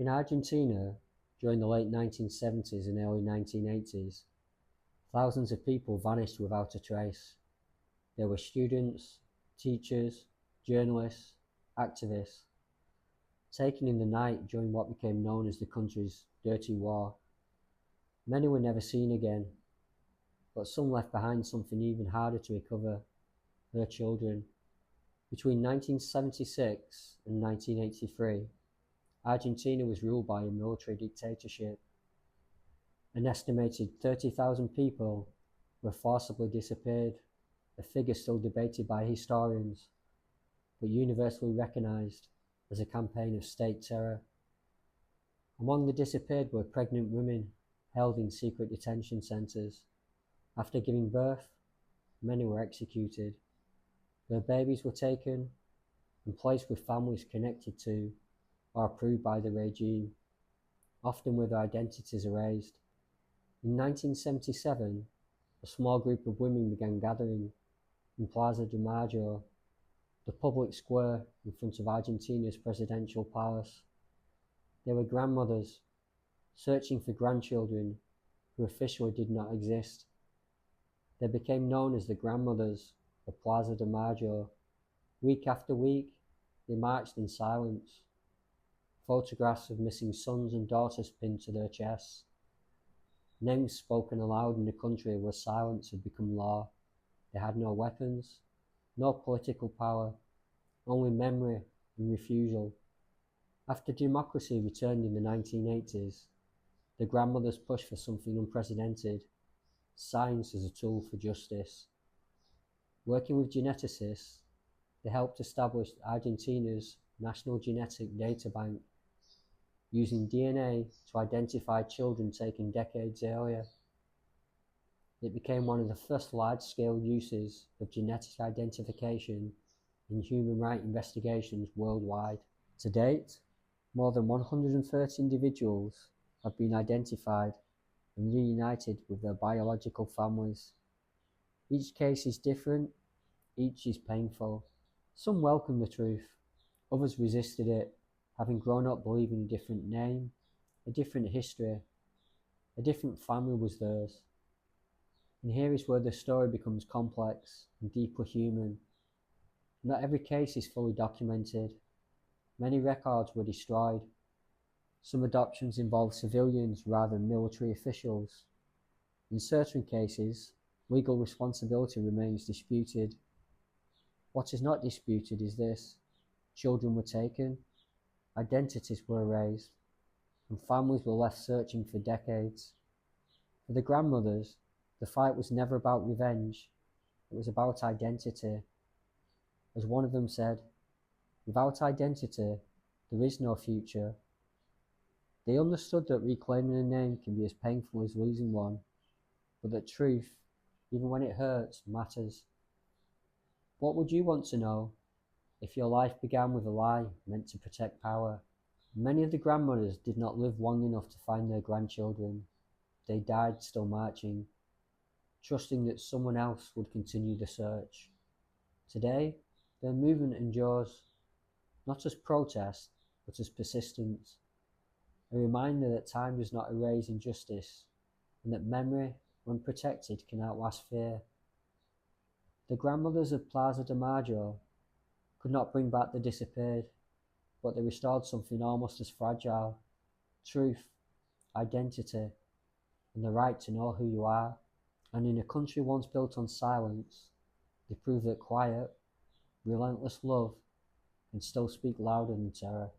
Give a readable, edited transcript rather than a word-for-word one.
In Argentina, during the late 1970s and early 1980s, thousands of people vanished without a trace. There were students, teachers, journalists, activists, taken in the night during what became known as the country's Dirty War. Many were never seen again, but some left behind something even harder to recover: their children. Between 1976 and 1983, Argentina was ruled by a military dictatorship. An estimated 30,000 people were forcibly disappeared, a figure still debated by historians, but universally recognized as a campaign of state terror. Among the disappeared were pregnant women held in secret detention centers. After giving birth, many were executed. Their babies were taken and placed with families connected to or approved by the regime, often with their identities erased. In 1977, a small group of women began gathering in Plaza de Mayo, the public square in front of Argentina's presidential palace. They were grandmothers searching for grandchildren who officially did not exist. They became known as the grandmothers of Plaza de Mayo. Week after week, they marched in silence, photographs of missing sons and daughters pinned to their chests, names spoken aloud in a country where silence had become law. They had no weapons, no political power, only memory and refusal. After democracy returned in the 1980s, the grandmothers pushed for something unprecedented: science as a tool for justice. Working with geneticists, they helped establish Argentina's National Genetic Data Bank, using DNA to identify children taken decades earlier. It became one of the first large-scale uses of genetic identification in human rights investigations worldwide. To date, more than 130 individuals have been identified and reunited with their biological families. Each case is different, each is painful. Some welcomed the truth, others resisted it, having grown up believing a different name, a different history, a different family was theirs. And here is where the story becomes complex and deeply human. Not every case is fully documented. Many records were destroyed. Some adoptions involved civilians rather than military officials. In certain cases, legal responsibility remains disputed. What is not disputed is this: children were taken, identities were erased, and families were left searching for decades. For the grandmothers, the fight was never about revenge, it was about identity. As one of them said, "Without identity, there is no future." They understood that reclaiming a name can be as painful as losing one, but that truth, even when it hurts, matters. What would you want to know if your life began with a lie meant to protect power? Many of the grandmothers did not live long enough to find their grandchildren. They died still marching, trusting that someone else would continue the search. Today, their movement endures, not as protest, but as persistence. A reminder that time does not erase injustice, and that memory, when protected, can outlast fear. The grandmothers of Plaza de Mayo could not bring back the disappeared, but they restored something almost as fragile: truth, identity, and the right to know who you are. And in a country once built on silence, they prove that quiet, relentless love can still speak louder than terror.